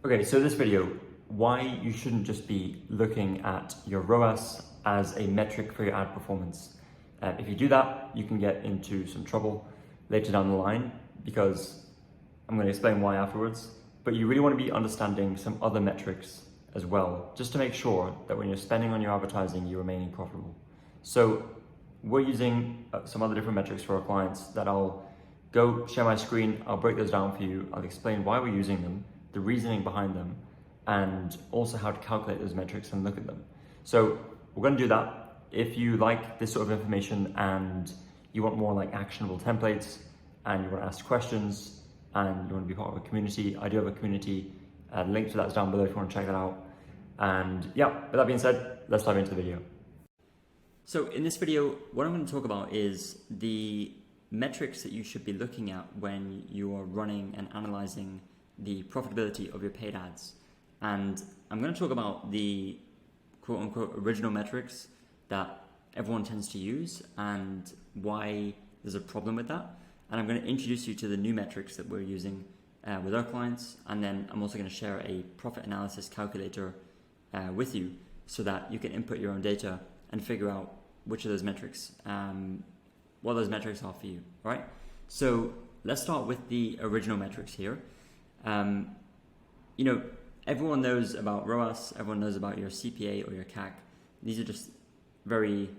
Okay, so this video, why you shouldn't just be looking at your ROAS as a metric for your ad performance. If you do that, you can get into some trouble later down the line because I'm going to explain why afterwards. But you really want to be understanding some other metrics as well, just to make sure that when you're spending on your advertising, you're remaining profitable. So we're using some other different metrics for our clients that I'll go share my screen, I'll break those down for you, I'll explain why we're using them, the reasoning behind them, and also how to calculate those metrics and look at them. So we're going to do that. If you like this sort of information and you want more like actionable templates and you want to ask questions and you want to be part of a community, I do have a community. The link to that's down below if you want to check that out. And yeah, with that being said, let's dive into the video. So in this video, what I'm going to talk about is the metrics that you should be looking at when you are running and analyzing the profitability of your paid ads. And I'm going to talk about the quote unquote original metrics that everyone tends to use and why there's a problem with that. And I'm going to introduce you to the new metrics that we're using with our clients. And then I'm also going to share a profit analysis calculator with you so that you can input your own data and figure out which of those metrics, what those metrics are for you, right? So let's start with the original metrics here. Everyone knows about ROAS, everyone knows about your CPA or your CAC. These are just very,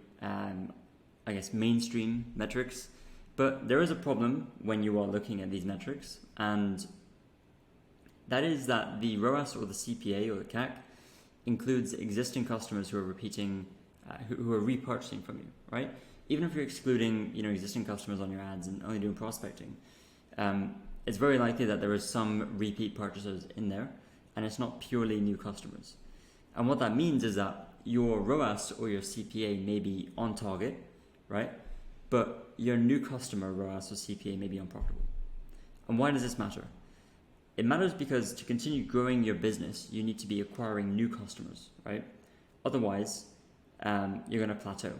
mainstream metrics. But there is a problem when you are looking at these metrics, and that is that the ROAS or the CPA or the CAC includes existing customers who are repeating, who are repurchasing from you, right? Even if you're excluding, existing customers on your ads and only doing prospecting, it's very likely that there is some repeat purchasers in there, and it's not purely new customers. And what that means is that your ROAS or your CPA may be on target, right? But your new customer ROAS or CPA may be unprofitable. And why does this matter? It matters because to continue growing your business, you need to be acquiring new customers, right? Otherwise, you're going to plateau.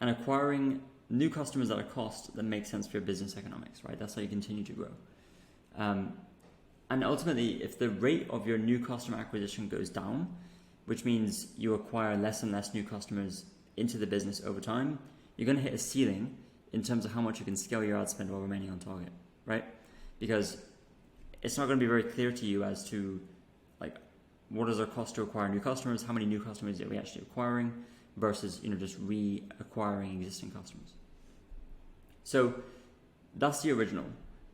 And acquiring new customers at a cost that makes sense for your business economics, right? That's how you continue to grow. And ultimately, if the rate of your new customer acquisition goes down, which means you acquire less and less new customers into the business over time, you're going to hit a ceiling in terms of how much you can scale your ad spend while remaining on target, right? Because it's not going to be very clear to you as to what is our cost to acquire new customers, how many new customers are we actually acquiring versus just reacquiring existing customers. So that's the original.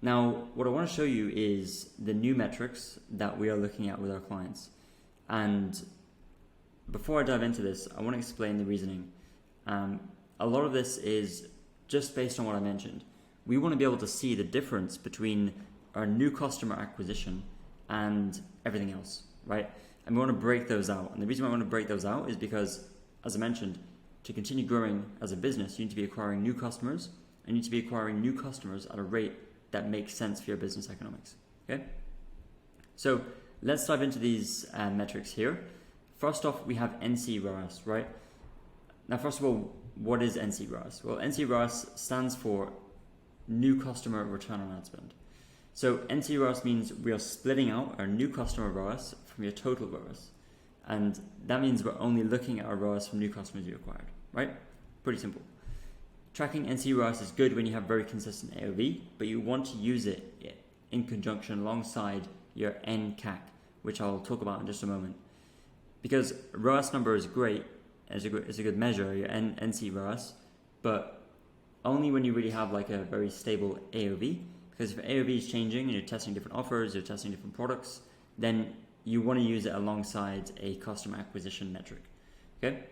Now, what I want to show you is the new metrics that we are looking at with our clients. And before I dive into this, I want to explain the reasoning. A lot of this is just based on what I mentioned. We want to be able to see the difference between our new customer acquisition and everything else, right? And we want to break those out. And the reason why I want to break those out is because, as I mentioned, to continue growing as a business, you need to be acquiring new customers, and you need to be acquiring new customers at a rate that makes sense for your business economics, okay? So let's dive into these metrics here. First off, we have NC ROAS, right? Now, first of all, what is NC ROAS? Well, NC ROAS stands for New Customer Return on Ad Spend. So NC ROAS means we are splitting out our new customer ROAS from your total ROAS. And that means we're only looking at our ROAS from new customers you acquired, right? Pretty simple. Tracking NC ROAS is good when you have very consistent AOV, but you want to use it in conjunction alongside your NCAC, which I'll talk about in just a moment. Because ROAS number is great, it's a good measure, your NC ROAS, but only when you really have a very stable AOV. Because if AOV is changing and you're testing different offers, you're testing different products, then you want to use it alongside a customer acquisition metric, okay?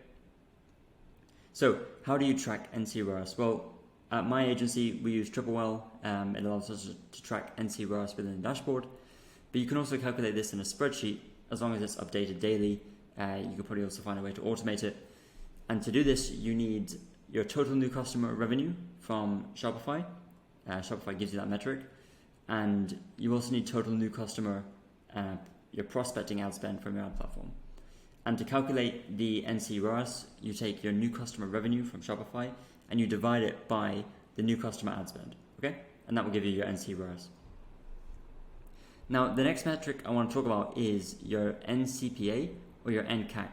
So how do you track NC ROAS? Well, at my agency, we use TripleWell. It allows us to track NC ROAS within the dashboard, but you can also calculate this in a spreadsheet as long as it's updated daily. You can probably also find a way to automate it. And to do this, you need your total new customer revenue from Shopify. Shopify gives you that metric. And you also need total new customer, your prospecting ad spend from your ad platform. And to calculate the NC ROAS, you take your new customer revenue from Shopify and you divide it by the new customer ad spend, okay? And that will give you your NC ROAS. Now, the next metric I want to talk about is your NCPA or your NCAC.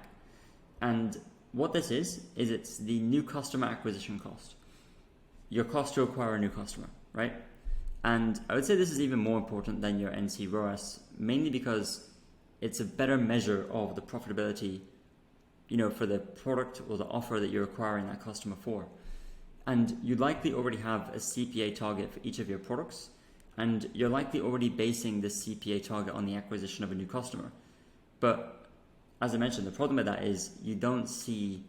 And what this is it's the new customer acquisition cost. Your cost to acquire a new customer, right? And I would say this is even more important than your NC ROAS, mainly because it's a better measure of the profitability, for the product or the offer that you're acquiring that customer for. And you likely already have a CPA target for each of your products, and you're likely already basing the CPA target on the acquisition of a new customer. But as I mentioned, the problem with that is you don't see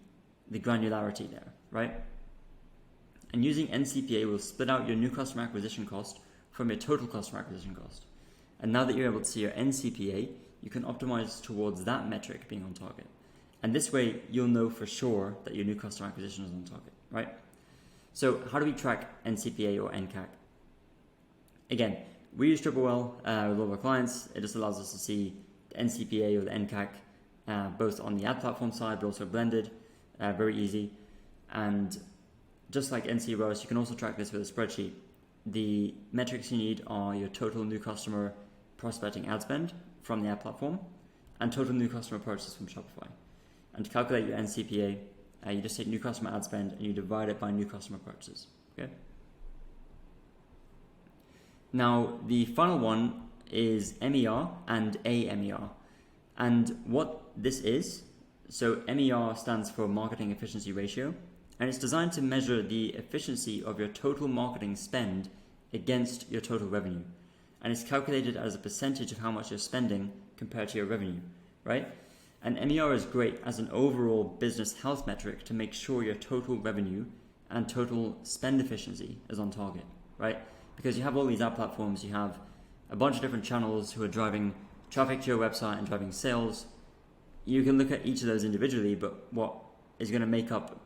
the granularity there, right? And using NCPA will split out your new customer acquisition cost from your total customer acquisition cost. And now that you're able to see your NCPA, you can optimize towards that metric being on target. And this way, you'll know for sure that your new customer acquisition is on target, right? So how do we track NCPA or NCAC? Again, we use TripleWell with all of our clients. It just allows us to see the NCPA or the NCAC, both on the ad platform side, but also blended, very easy. And just like NC ROAS, you can also track this with a spreadsheet. The metrics you need are your total new customer prospecting ad spend from the ad platform and total new customer purchases from Shopify. And to calculate your NCPA, you just take new customer ad spend and you divide it by new customer purchases. Okay. Now, the final one is MER and AMER. And what this is, so MER stands for Marketing Efficiency Ratio, and it's designed to measure the efficiency of your total marketing spend against your total revenue. And it's calculated as a percentage of how much you're spending compared to your revenue, right? And MER is great as an overall business health metric to make sure your total revenue and total spend efficiency is on target, right? Because you have all these ad platforms, you have a bunch of different channels who are driving traffic to your website and driving sales. You can look at each of those individually, but what is going to make up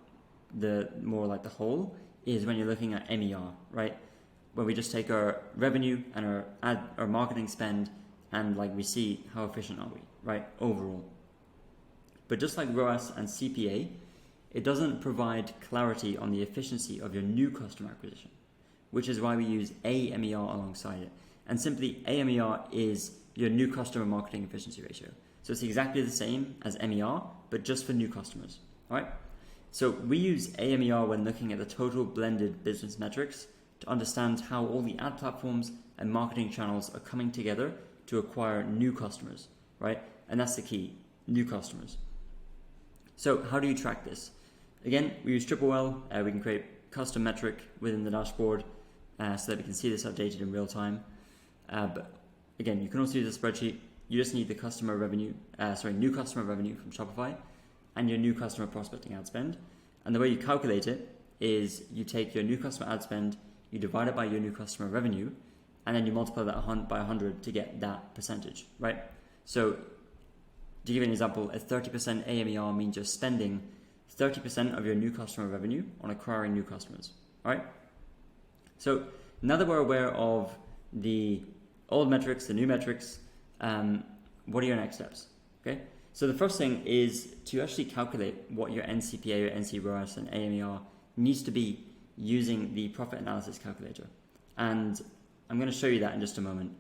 the more like the whole is when you're looking at MER, right? Where we just take our revenue and our marketing spend and like we see how efficient are we, right? Overall. But just like ROAS and CPA, it doesn't provide clarity on the efficiency of your new customer acquisition, which is why we use AMER alongside it. And simply AMER is your new customer marketing efficiency ratio. So it's exactly the same as MER, but just for new customers, all right? So we use AMER when looking at the total blended business metrics to understand how all the ad platforms and marketing channels are coming together to acquire new customers, right? And that's the key, new customers. So how do you track this? Again, we use TripleWell. We can create custom metric within the dashboard so that we can see this updated in real time. But again, you can also use a spreadsheet. You just need the new customer revenue from Shopify and your new customer prospecting ad spend. And the way you calculate it is you take your new customer ad spend, you divide it by your new customer revenue, and then you multiply that by 100 to get that percentage, right? So to give you an example, a 30% AMER means you're spending 30% of your new customer revenue on acquiring new customers, all right? So now that we're aware of the old metrics, the new metrics, what are your next steps, okay? So the first thing is to actually calculate what your NCPA or NC ROAS and AMER needs to be using the profit analysis calculator. And I'm going to show you that in just a moment.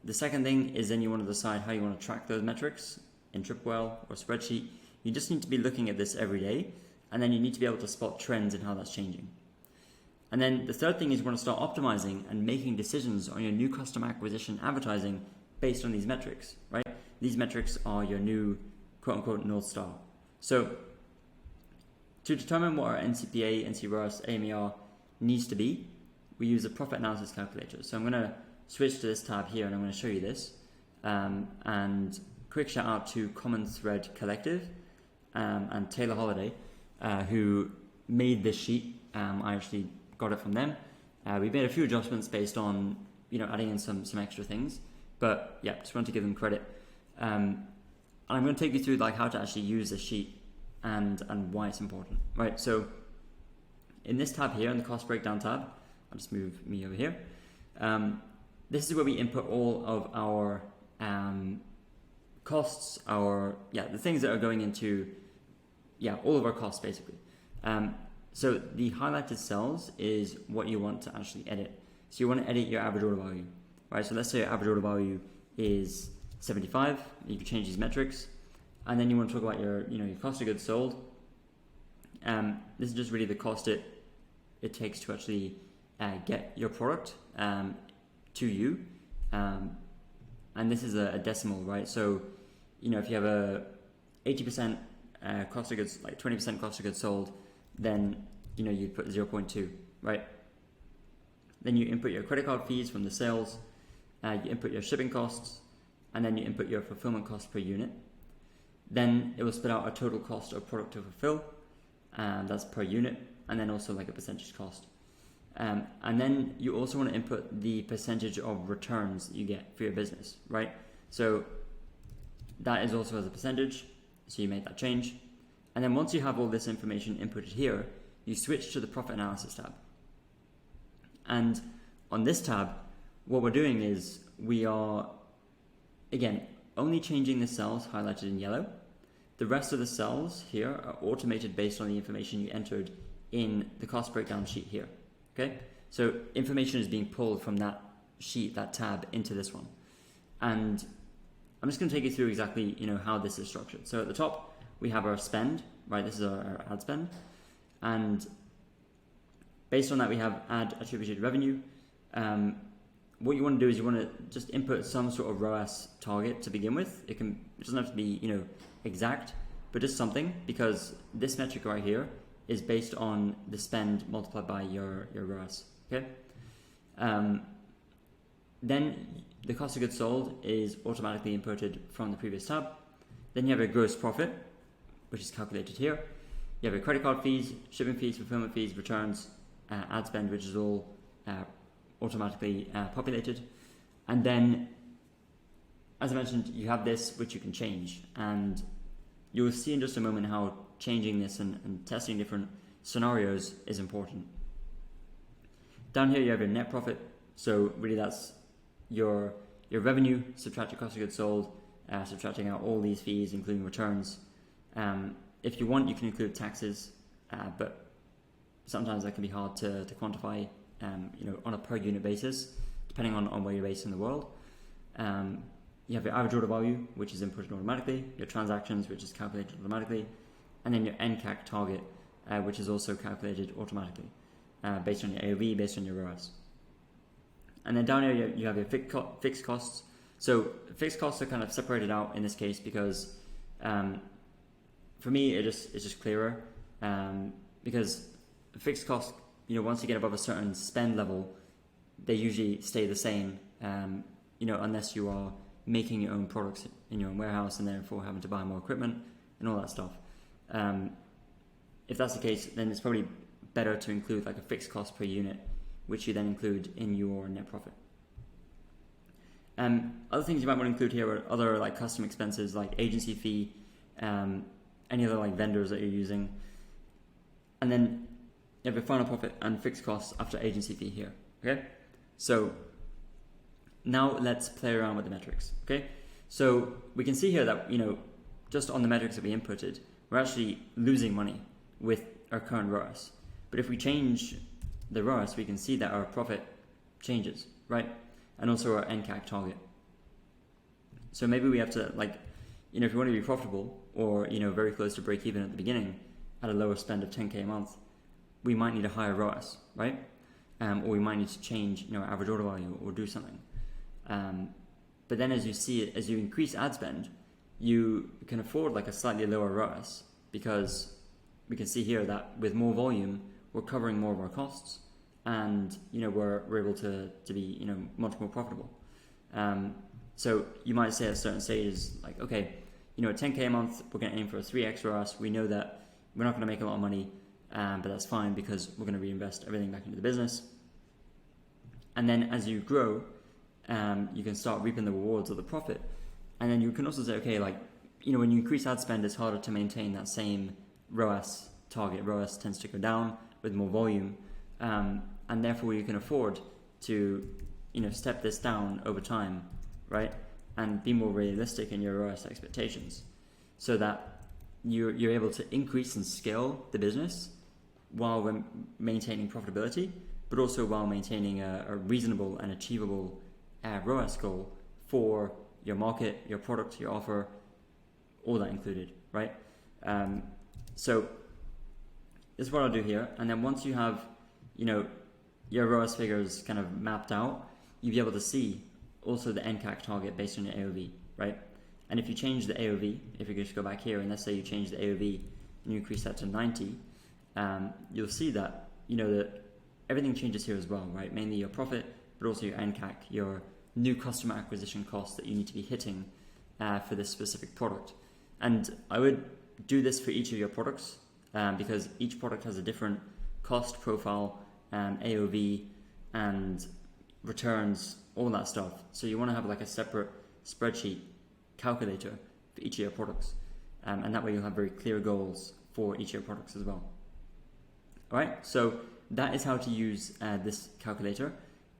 The second thing is then you want to decide how you want to track those metrics in TripleWell or spreadsheet. You just need to be looking at this every day, and then you need to be able to spot trends in how that's changing. And then the third thing is you want to start optimizing and making decisions on your new customer acquisition advertising based on these metrics, right? These metrics are your new quote-unquote North Star. So to determine what our NCPA, NC ROAS, AMER needs to be, we use a profit analysis calculator. So I'm going to switch to this tab here and I'm going to show you this. And quick shout out to Common Thread Collective and Taylor Holiday, who made this sheet. I actually got it from them. We made a few adjustments based on adding in some extra things, but yeah, just want to give them credit. And I'm going to take you through like how to actually use this sheet and why it's important, right? So in this tab here, in the cost breakdown tab, I'll just move me over here. This is where we input all of our costs, the things that are going into all of our costs basically. So the highlighted cells is what you want to actually edit. So you want to edit your average order value, right? So let's say your average order value is 75. You can change these metrics. And then you want to talk about your cost of goods sold. This is just really the cost it takes to actually get your product to you. And this is a decimal, right? So, if you have a 80% cost of goods, like 20% cost of goods sold, then, you put 0.2, right? Then you input your credit card fees from the sales, you input your shipping costs, and then you input your fulfillment cost per unit. Then it will spit out a total cost of product to fulfill, that's per unit, and then also like a percentage cost. And then you also want to input the percentage of returns you get for your business, right? So that is also as a percentage, so you make that change. And then once you have all this information inputted here, you switch to the profit analysis tab. And on this tab, what we're doing is we are, again, only changing the cells highlighted in yellow. The rest of the cells here are automated based on the information you entered in the cost breakdown sheet here. Okay, so information is being pulled from that sheet, that tab, into this one. And I'm just going to take you through exactly, how this is structured. So at the top, we have our spend, right? This is our ad spend. And based on that, we have ad attributed revenue. What you want to do is you want to just input some sort of ROAS target to begin with. It doesn't have to be, exact, but just something, because this metric right here is based on the spend multiplied by your ROAS, okay? Then the cost of goods sold is automatically inputted from the previous tab. Then you have your gross profit, which is calculated here. You have your credit card fees, shipping fees, fulfillment fees, returns, ad spend, which is all automatically populated. And then, as I mentioned, you have this, which you can change. And you'll see in just a moment how changing this and testing different scenarios is important. Down here, you have your net profit. So really that's your revenue, subtract your cost of goods sold, subtracting out all these fees, including returns. If you want, you can include taxes, but sometimes that can be hard to quantify, on a per unit basis, depending on where you're based in the world. You have your average order value, which is inputted automatically, your transactions, which is calculated automatically, and then your NCAC target, which is also calculated automatically, based on your AOV, based on your ROAS. And then down here, you have your fixed costs. So fixed costs are kind of separated out in this case because for me, it's just clearer, because fixed costs, once you get above a certain spend level, they usually stay the same, unless you are making your own products in your own warehouse and therefore having to buy more equipment and all that stuff. If that's the case, then it's probably better to include like a fixed cost per unit, which you then include in your net profit. Other things you might want to include here are other like custom expenses like agency fee, any other like vendors that you're using. And then you have your final profit and fixed costs after agency fee here, okay? So now let's play around with the metrics, okay? So we can see here that, just on the metrics that we inputted, we're actually losing money with our current ROAS. But if we change the ROAS, we can see that our profit changes, right? And also our NCAC target. So maybe we have to if you want to be profitable or, very close to break even at the beginning at a lower spend of 10K a month, we might need a higher ROAS, right? Or we might need to change, our average order value or do something. But then as you increase ad spend, you can afford like a slightly lower ROAS because we can see here that with more volume, we're covering more of our costs and, we're able to be, much more profitable. So you might say at certain stages, like, okay, at 10K a month, we're going to aim for a 3x ROAS. We know that we're not going to make a lot of money, but that's fine because we're going to reinvest everything back into the business. And then as you grow, you can start reaping the rewards of the profit. And then you can also say, okay, when you increase ad spend, it's harder to maintain that same ROAS target. ROAS tends to go down with more volume. And therefore you can afford to, step this down over time, right? And be more realistic in your ROAS expectations so that you're able to increase and scale the business while we're maintaining profitability, but also while maintaining a reasonable and achievable ROAS goal for your market, your product, your offer, all that included, right? So this is what I'll do here. And then once you have, your ROAS figures kind of mapped out, you'll be able to see also the NCAC target based on your AOV, right? And if you change the AOV, if you just go back here and let's say you change the AOV and you increase that to 90, you'll see that, that everything changes here as well, right? Mainly your profit, but also your NCAC, your new customer acquisition cost that you need to be hitting for this specific product. And I would do this for each of your products because each product has a different cost profile, AOV, and returns, all that stuff. So you want to have like a separate spreadsheet calculator for each of your products. And that way you'll have very clear goals for each of your products as well. All right, so that is how to use this calculator.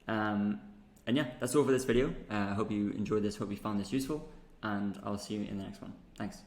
And yeah, that's all for this video. I hope you enjoyed this, hope you found this useful, and I'll see you in the next one. Thanks.